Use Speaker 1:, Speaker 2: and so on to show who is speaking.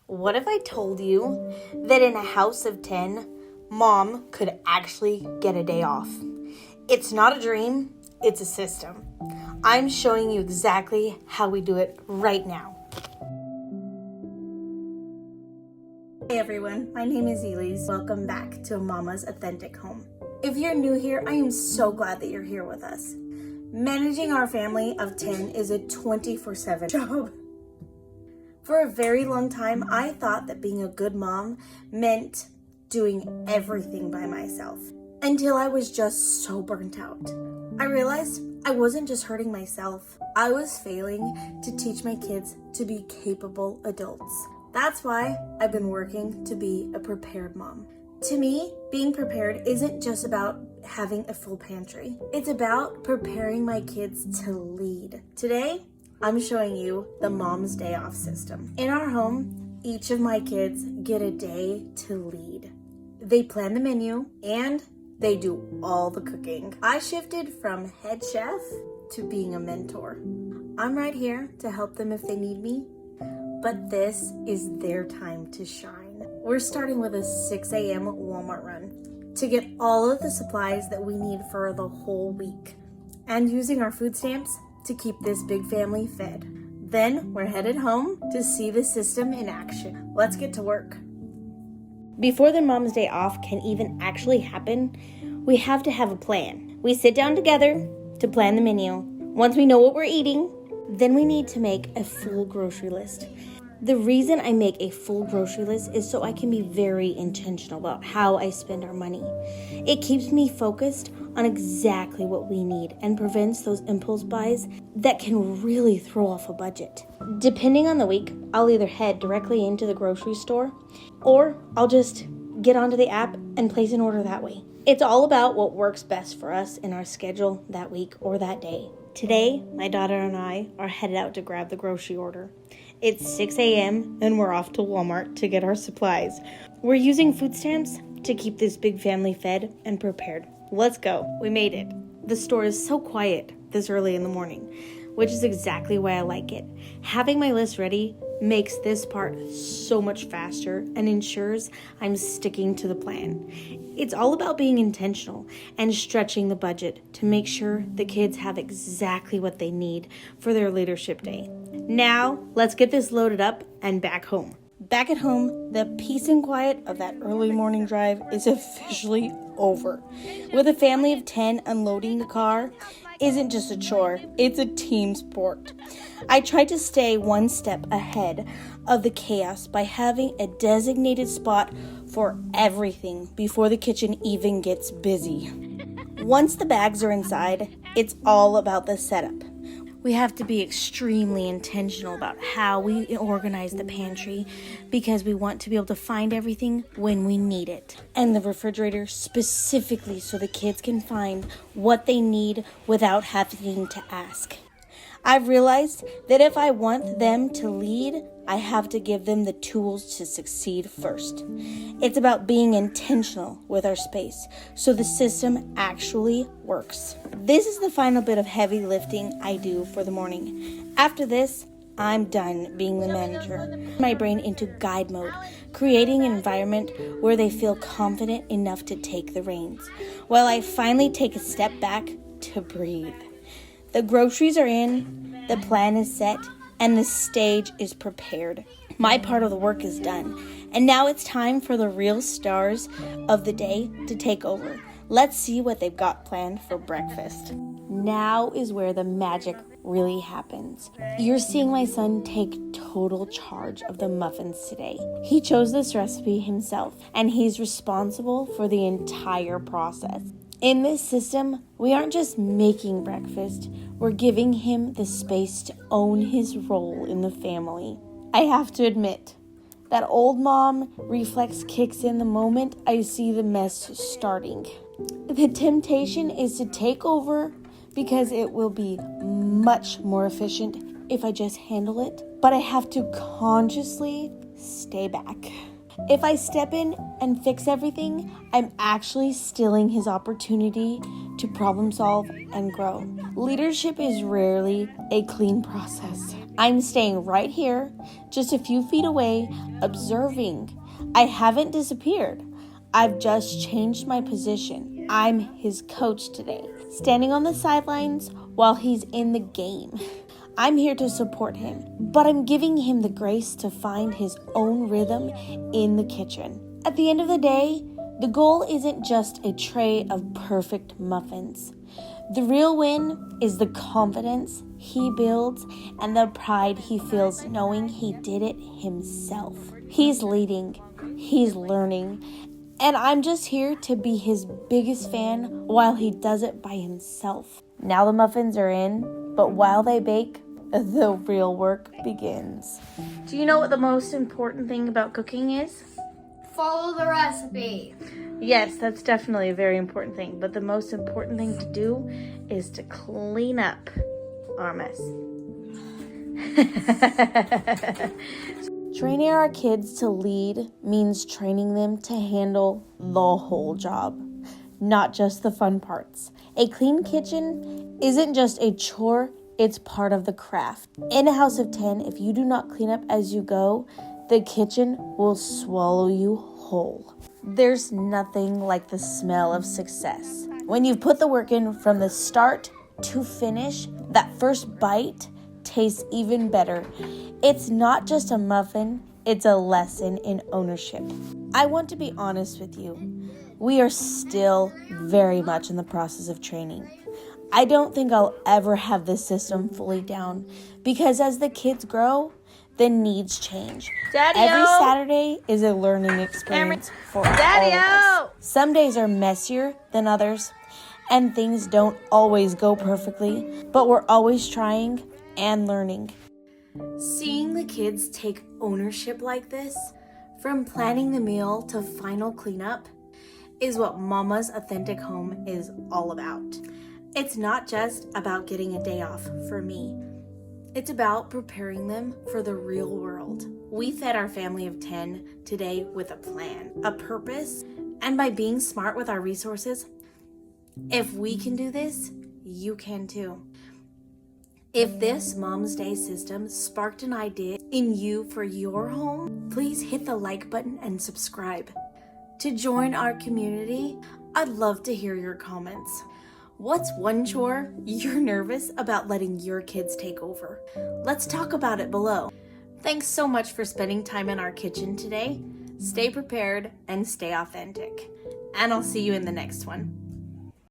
Speaker 1: What if I told you that in a house of 10, mom could actually get a day off? It's not a dream, it's a system. I'm showing you exactly how we do it right now. Hey everyone, my name is Elise. Welcome back to Mama's Authentic Home. If you're new here, I am so glad that you're here with us. Managing our family of 10 is a 24/7 job. For a very long time, I thought that being a good mom meant doing everything by myself, until I was just so burnt out. I realized I wasn't just hurting myself, I was failing to teach my kids to be capable adults. That's why I've been working to be a prepared mom. To me, being prepared isn't just about having a full pantry. It's about preparing my kids to lead. Today, I'm showing you the Mom's Day Off system. In our home, each of my kids get a day to lead. They plan the menu and they do all the cooking. I shifted from head chef to being a mentor. I'm right here to help them if they need me, but this is their time to shine. We're starting with a 6 a.m. Walmart run to get all of the supplies that we need for the whole week, and using our food stamps to keep this big family fed. Then we're headed home to see the system in action. Let's get to work. Before the Mom's Day Off can even actually happen, we have to have a plan. We sit down together to plan the menu. Once we know what we're eating, then we need to make a full grocery list. The reason I make a full grocery list is so I can be very intentional about how I spend our money. It keeps me focused on exactly what we need and prevents those impulse buys that can really throw off a budget. Depending on the week, I'll either head directly into the grocery store or I'll just get onto the app and place an order that way. It's all about what works best for us in our schedule that week or that day. Today, my daughter and I are headed out to grab the grocery order. It's 6 a.m. and we're off to Walmart to get our supplies. We're using food stamps to keep this big family fed and prepared. Let's go. We made it. The store is so quiet this early in the morning, which is exactly why I like it. Having my list ready makes this part so much faster and ensures I'm sticking to the plan. It's all about being intentional and stretching the budget to make sure the kids have exactly what they need for their leadership day. Now, let's get this loaded up and back home. Back at home, the peace and quiet of that early morning drive is officially over. With a family of 10, unloading the car isn't just a chore, it's a team sport. I tried to stay one step ahead of the chaos by having a designated spot for everything before the kitchen even gets busy. Once the bags are inside, it's all about the setup. We have to be extremely intentional about how we organize the pantry because we want to be able to find everything when we need it. And the refrigerator specifically so the kids can find what they need without having to ask. I've realized that if I want them to lead, I have to give them the tools to succeed first. It's about being intentional with our space so the system actually works. This is the final bit of heavy lifting I do for the morning. After this, I'm done being the manager. My brain into guide mode, creating an environment where they feel confident enough to take the reins, while I finally take a step back to breathe. The groceries are in, the plan is set, and the stage is prepared. My part of the work is done, and now it's time for the real stars of the day to take over. Let's see what they've got planned for breakfast. Now is where the magic really happens. You're seeing my son take total charge of the muffins today. He chose this recipe himself, and he's responsible for the entire process. In this system, we aren't just making breakfast, we're giving him the space to own his role in the family. I have to admit, that old mom reflex kicks in the moment I see the mess starting. The temptation is to take over because it will be much more efficient if I just handle it, but I have to consciously stay back. If I step in and fix everything, I'm actually stealing his opportunity to problem solve and grow. Leadership is rarely a clean process. I'm staying right here, just a few feet away, observing. I haven't disappeared. I've just changed my position. I'm his coach today, standing on the sidelines while he's in the game. I'm here to support him, but I'm giving him the grace to find his own rhythm in the kitchen. At the end of the day, the goal isn't just a tray of perfect muffins. The real win is the confidence he builds and the pride he feels knowing he did it himself. He's leading, he's learning, and I'm just here to be his biggest fan while he does it by himself. Now the muffins are in, but while they bake, the real work begins. Do you know what the most important thing about cooking is?
Speaker 2: Follow the recipe.
Speaker 1: Yes, that's definitely a very important thing, but the most important thing to do is to clean up our mess. Training our kids to lead means training them to handle the whole job, not just the fun parts. A clean kitchen isn't just a chore, it's part of the craft. In a house of 10, if you do not clean up as you go, the kitchen will swallow you whole. There's nothing like the smell of success. When you've put the work in from the start to finish, that first bite tastes even better. It's not just a muffin, it's a lesson in ownership. I want to be honest with you. We are still very much in the process of training. I don't think I'll ever have this system fully down because as the kids grow, the needs change.
Speaker 2: Daddy-o!
Speaker 1: Every Saturday is a learning experience for all of us. Some days are messier than others, and things don't always go perfectly, but we're always trying and learning. Seeing the kids take ownership like this, from planning the meal to final cleanup, is what Mama's Authentic Home is all about. It's not just about getting a day off for me. It's about preparing them for the real world. We fed our family of 10 today with a plan, a purpose, and by being smart with our resources, if we can do this, you can too. If this Mom's Day system sparked an idea in you for your home, please hit the like button and subscribe. To join our community, I'd love to hear your comments. What's one chore you're nervous about letting your kids take over? Let's talk about it below. Thanks so much for spending time in our kitchen today. Stay prepared and stay authentic. And I'll see you in the next one.